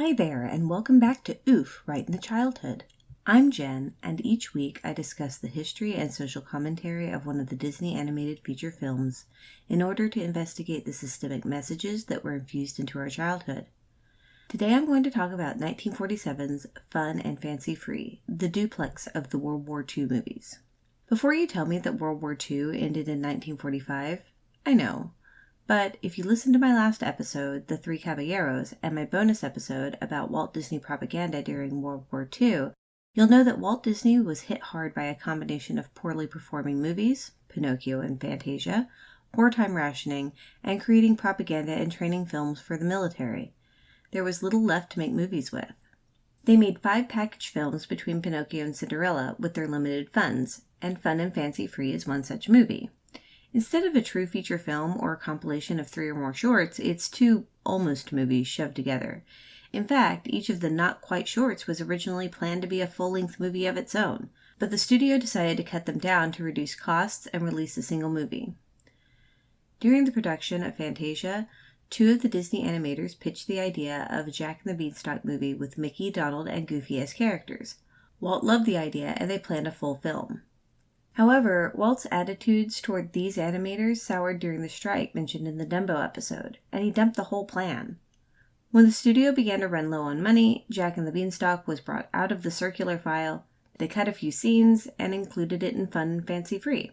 Hi there, and welcome back to Oof, Right in the Childhood. I'm Jen, and each week I discuss the history and social commentary of one of the Disney animated feature films in order to investigate the systemic messages that were infused into our childhood. Today I'm going to talk about 1947's Fun and Fancy Free, the duplex of the World War II movies. Before you tell me that World War II ended in 1945, I know. But if you listen to my last episode, The Three Caballeros, and my bonus episode about Walt Disney propaganda during World War II, you'll know that Walt Disney was hit hard by a combination of poorly performing movies, Pinocchio and Fantasia, wartime rationing, and creating propaganda and training films for the military. There was little left to make movies with. They made 5 package films between Pinocchio and Cinderella with their limited funds, and Fun and Fancy Free is one such movie. Instead of a true feature film or a compilation of 3 or more shorts, it's 2 almost movies shoved together. In fact, each of the not-quite shorts was originally planned to be a full-length movie of its own, but the studio decided to cut them down to reduce costs and release a single movie. During the production of Fantasia, 2 of the Disney animators pitched the idea of a Jack and the Beanstalk movie with Mickey, Donald, and Goofy as characters. Walt loved the idea, and they planned a full film. However, Walt's attitudes toward these animators soured during the strike mentioned in the Dumbo episode, and he dumped the whole plan. When the studio began to run low on money, Jack and the Beanstalk was brought out of the circular file. They cut a few scenes and included it in Fun and Fancy Free.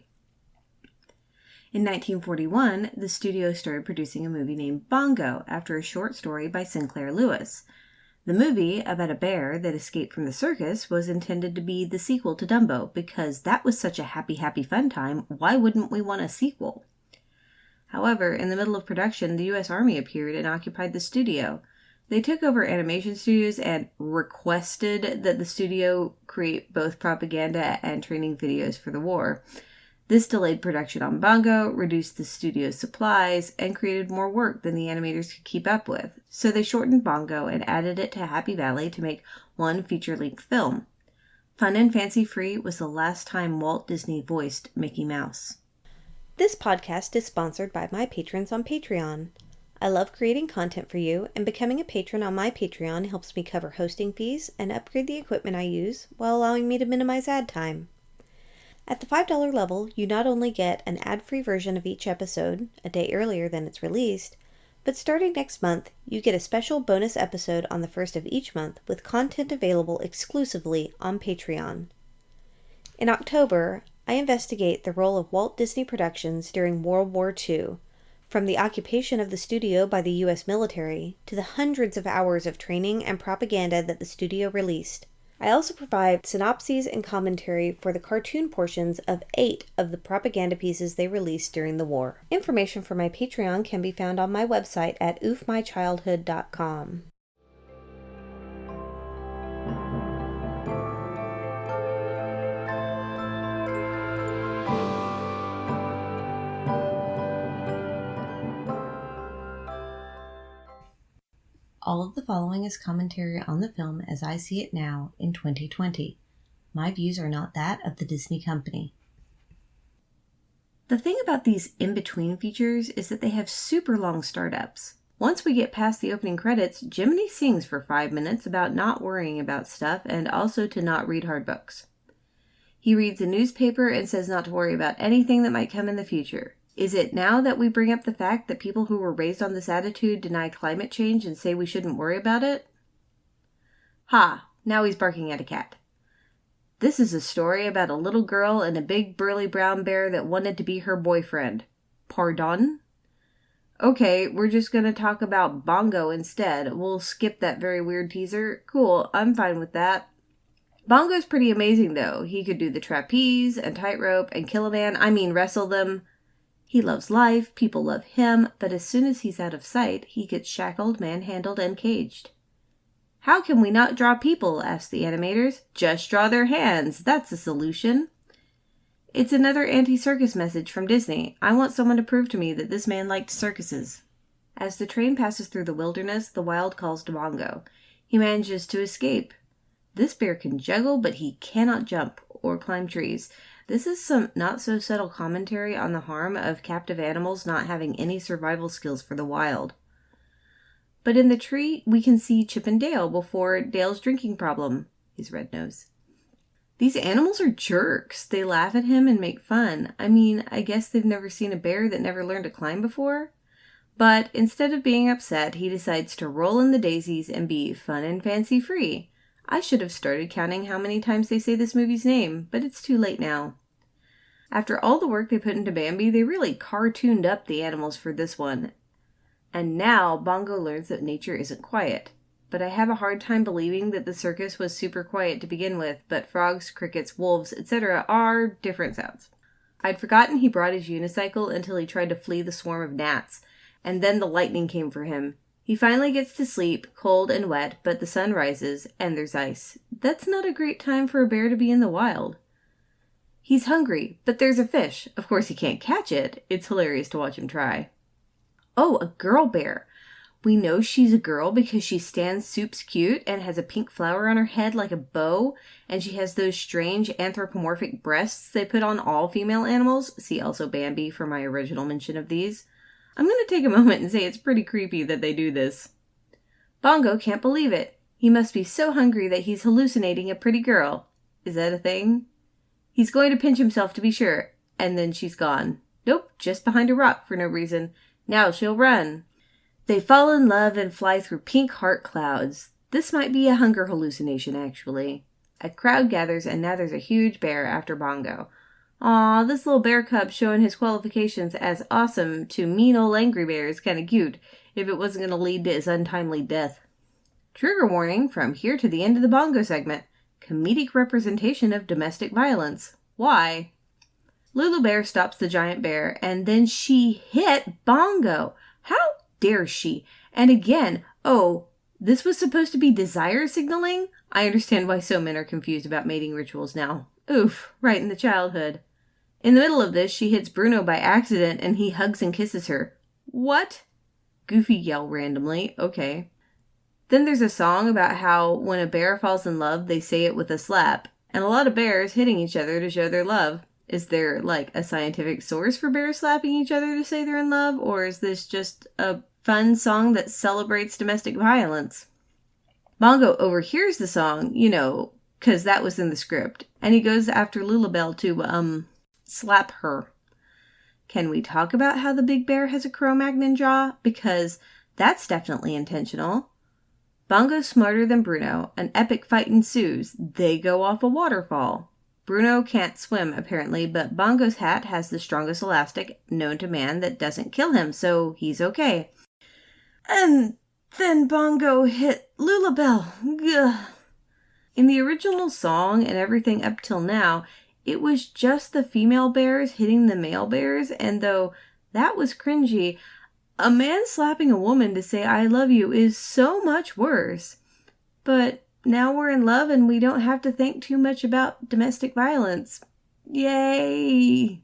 In 1941, the studio started producing a movie named Bongo after a short story by Sinclair Lewis. The movie, about a bear that escaped from the circus, was intended to be the sequel to Dumbo, because that was such a happy fun time, why wouldn't we want a sequel? However, in the middle of production, the U.S. Army appeared and occupied the studio. They took over animation studios and requested that the studio create both propaganda and training videos for the war. This delayed production on Bongo, reduced the studio's supplies, and created more work than the animators could keep up with. So they shortened Bongo and added it to Happy Valley to make one feature-length film. Fun and Fancy Free was the last time Walt Disney voiced Mickey Mouse. This podcast is sponsored by my patrons on Patreon. I love creating content for you, and becoming a patron on my Patreon helps me cover hosting fees and upgrade the equipment I use while allowing me to minimize ad time. At the $5 level, you not only get an ad-free version of each episode, a day earlier than it's released, but starting next month, you get a special bonus episode on the first of each month with content available exclusively on Patreon. In October, I investigate the role of Walt Disney Productions during World War II, from the occupation of the studio by the U.S. military to the hundreds of hours of training and propaganda that the studio released. I also provide synopses and commentary for the cartoon portions of 8 of the propaganda pieces they released during the war. Information for my Patreon can be found on my website at oofmychildhood.com. All of the following is commentary on the film as I see it now in 2020. My views are not that of the Disney company. The thing about these in-between features is that they have super long startups. Once we get past the opening credits, Jiminy sings for 5 minutes about not worrying about stuff and also to not read hard books. He reads a newspaper and says not to worry about anything that might come in the future. Is it now that we bring up the fact that people who were raised on this attitude deny climate change and say we shouldn't worry about it? Ha! Now he's barking at a cat. This is a story about a little girl and a big burly brown bear that wanted to be her boyfriend. Pardon? Okay, we're just gonna talk about Bongo instead. We'll skip that very weird teaser. Cool, I'm fine with that. Bongo's pretty amazing though. He could do the trapeze and tightrope and kill a man, wrestle them. He loves life, people love him, but as soon as he's out of sight, he gets shackled, manhandled, and caged. How can we not draw people? Asked the animators. Just draw their hands. That's the solution. It's another anti-circus message from Disney. I want someone to prove to me that this man liked circuses. As the train passes through the wilderness, the wild calls to Bongo. He manages to escape. This bear can juggle, but he cannot jump or climb trees. This is some not-so-subtle commentary on the harm of captive animals not having any survival skills for the wild. But in the tree, we can see Chip and Dale before Dale's drinking problem, his red nose. These animals are jerks. They laugh at him and make fun. I mean, I guess they've never seen a bear that never learned to climb before. But instead of being upset, he decides to roll in the daisies and be fun and fancy-free. I should have started counting how many times they say this movie's name, but it's too late now. After all the work they put into Bambi, they really cartooned up the animals for this one. And now Bongo learns that nature isn't quiet. But I have a hard time believing that the circus was super quiet to begin with, but frogs, crickets, wolves, etc. are different sounds. I'd forgotten he brought his unicycle until he tried to flee the swarm of gnats, and then the lightning came for him. He finally gets to sleep, cold and wet, but the sun rises, and there's ice. That's not a great time for a bear to be in the wild. He's hungry, but there's a fish. Of course he can't catch it. It's hilarious to watch him try. Oh, a girl bear. We know she's a girl because she stands soups cute and has a pink flower on her head like a bow, and she has those strange anthropomorphic breasts they put on all female animals. See also Bambi for my original mention of these. I'm going to take a moment and say it's pretty creepy that they do this. Bongo can't believe it. He must be so hungry that he's hallucinating a pretty girl. Is that a thing? He's going to pinch himself to be sure, and then she's gone. Nope, just behind a rock for no reason. Now she'll run. They fall in love and fly through pink heart clouds. This might be a hunger hallucination, actually. A crowd gathers, and now there's a huge bear after Bongo. Aw, this little bear cub showing his qualifications as awesome to mean old angry bear is kind of cute, if it wasn't going to lead to his untimely death. Trigger warning from here to the end of the Bongo segment. Comedic representation of domestic violence. Why? Lulu Bear stops the giant bear, and then she hit Bongo. How dare she? And again, oh, this was supposed to be desire signaling? I understand why so men are confused about mating rituals now. Oof, right in the childhood. In the middle of this, she hits Bruno by accident, and he hugs and kisses her. What? Goofy yell randomly. Okay. Then there's a song about how when a bear falls in love, they say it with a slap. And a lot of bears hitting each other to show their love. Is there, like, a scientific source for bears slapping each other to say they're in love? Or is this just a fun song that celebrates domestic violence? Bongo overhears the song, you know, because that was in the script. And he goes after Lulabelle to, slap her. Can we talk about how the big bear has a Cro-Magnon jaw? Because that's definitely intentional. Bongo's smarter than Bruno. An epic fight ensues. They go off a waterfall. Bruno can't swim, apparently, but Bongo's hat has the strongest elastic known to man that doesn't kill him, so he's okay. And then Bongo hit Lulabelle. Gah. In the original song and everything up till now, it was just the female bears hitting the male bears, and though that was cringy, a man slapping a woman to say I love you is so much worse. But now we're in love and we don't have to think too much about domestic violence. Yay!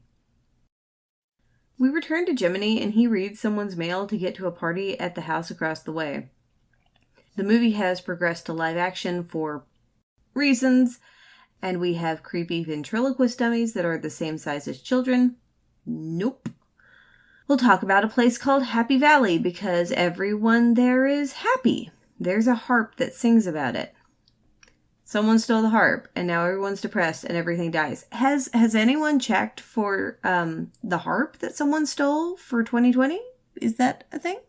We return to Jiminy and he reads someone's mail to get to a party at the house across the way. The movie has progressed to live action for reasons, and we have creepy ventriloquist dummies that are the same size as children. Nope. We'll talk about a place called Happy Valley because everyone there is happy. There's a harp that sings about it. Someone stole the harp, and now everyone's depressed and everything dies. Has anyone checked for the harp that someone stole for 2020? Is that a thing?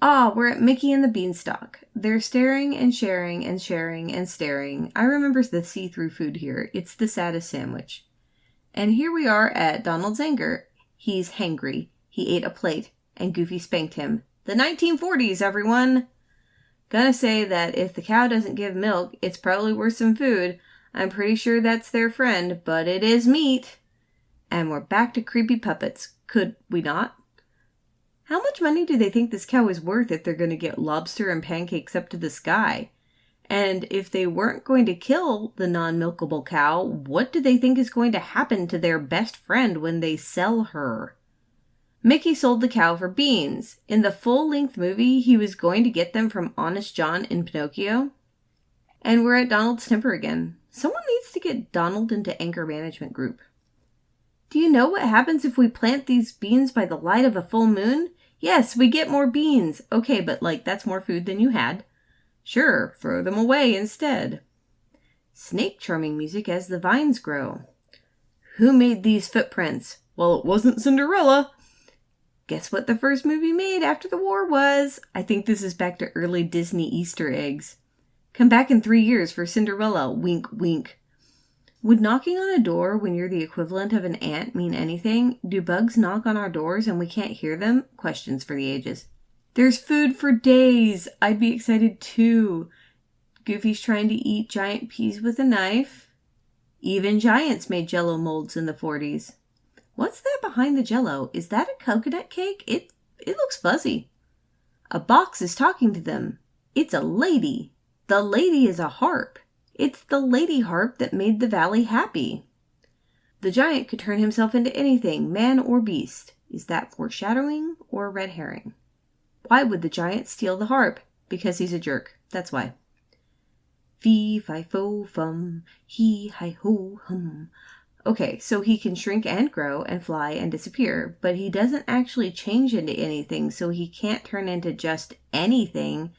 We're at Mickey and the Beanstalk. They're staring and sharing and sharing and staring. I remember the see-through food here. It's the saddest sandwich. And here we are at Donald's anger. He's hangry. He ate a plate, and Goofy spanked him. The 1940s, everyone! Gonna say that if the cow doesn't give milk, it's probably worth some food. I'm pretty sure that's their friend, but it is meat. And we're back to creepy puppets. Could we not? How much money do they think this cow is worth if they're going to get lobster and pancakes up to the sky? And if they weren't going to kill the non-milkable cow, what do they think is going to happen to their best friend when they sell her? Mickey sold the cow for beans. In the full-length movie, he was going to get them from Honest John in Pinocchio. And we're at Donald's temper again. Someone needs to get Donald into anger management group. Do you know what happens if we plant these beans by the light of a full moon? Yes, we get more beans. Okay, but that's more food than you had. Sure, throw them away instead. Snake charming music as the vines grow. Who made these footprints? Well, it wasn't Cinderella. Guess what the first movie made after the war was? I think this is back to early Disney Easter eggs. Come back in 3 years for Cinderella, wink wink. Would knocking on a door when you're the equivalent of an ant mean anything? Do bugs knock on our doors and we can't hear them? Questions for the ages. There's food for days. I'd be excited too. Goofy's trying to eat giant peas with a knife. Even giants made Jell-O molds in the 40s. What's that behind the Jell-O? Is that a coconut cake? It looks fuzzy. A box is talking to them. It's a lady. The lady is a harp. It's the lady harp that made the valley happy. The giant could turn himself into anything, man or beast. Is that foreshadowing or red herring? Why would the giant steal the harp? Because he's a jerk. That's why. Fee, fi, fo, fum, he, hi, ho, hum. Okay, so he can shrink and grow and fly and disappear, but he doesn't actually change into anything, so he can't turn into just anything.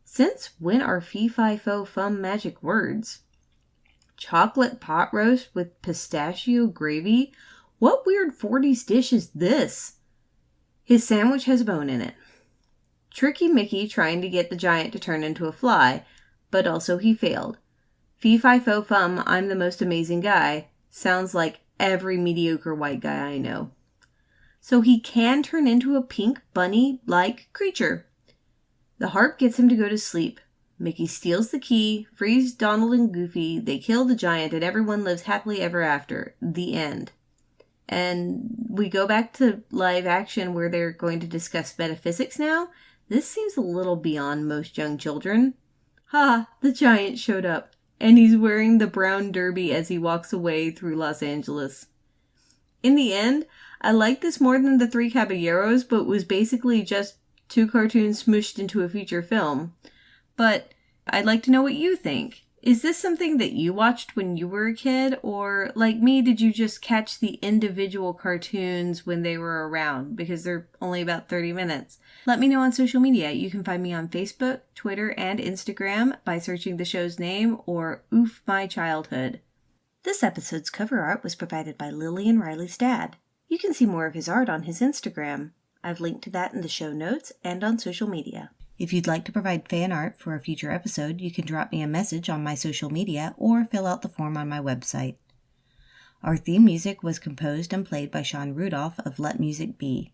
Since when are fee, fi, fo, fum magic words? Chocolate pot roast with pistachio gravy? What weird 40s dish is this? His sandwich has a bone in it. Tricky Mickey trying to get the giant to turn into a fly, but also he failed. Fee, fi, fo, fum, I'm the most amazing guy. Sounds like every mediocre white guy I know. So he can turn into a pink bunny-like creature. The harp gets him to go to sleep. Mickey steals the key, frees Donald and Goofy, they kill the giant, and everyone lives happily ever after. The end. And we go back to live action where they're going to discuss metaphysics now. This seems a little beyond most young children. Ha! The giant showed up. And he's wearing the brown derby as he walks away through Los Angeles. In the end, I like this more than the Three Caballeros, but was basically just 2 cartoons smooshed into a feature film. But I'd like to know what you think. Is this something that you watched when you were a kid? Or, like me, did you just catch the individual cartoons when they were around? Because they're only about 30 minutes. Let me know on social media. You can find me on Facebook, Twitter, and Instagram by searching the show's name or Oof My Childhood. This episode's cover art was provided by Lillian Riley's dad. You can see more of his art on his Instagram. I've linked to that in the show notes and on social media. If you'd like to provide fan art for a future episode, you can drop me a message on my social media or fill out the form on my website. Our theme music was composed and played by Sean Rudolph of Let Music Be.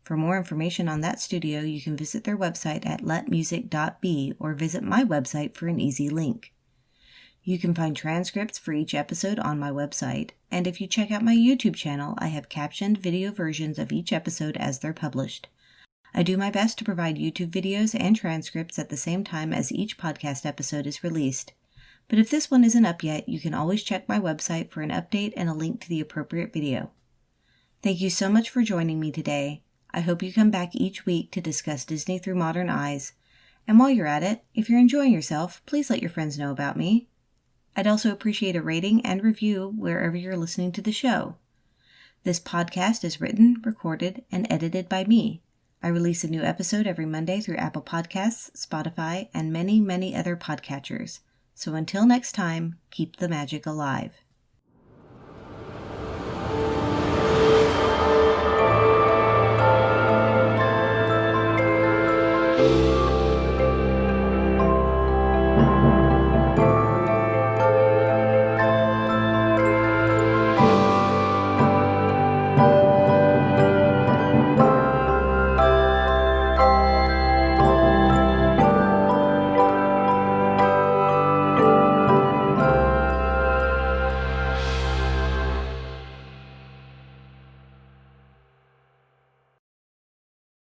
For more information on that studio, you can visit their website at letmusic.be or visit my website for an easy link. You can find transcripts for each episode on my website, and if you check out my YouTube channel, I have captioned video versions of each episode as they're published. I do my best to provide YouTube videos and transcripts at the same time as each podcast episode is released. But if this one isn't up yet, you can always check my website for an update and a link to the appropriate video. Thank you so much for joining me today. I hope you come back each week to discuss Disney through modern eyes. And while you're at it, if you're enjoying yourself, please let your friends know about me. I'd also appreciate a rating and review wherever you're listening to the show. This podcast is written, recorded, and edited by me. I release a new episode every Monday through Apple Podcasts, Spotify, and many, many other podcatchers. So until next time, keep the magic alive.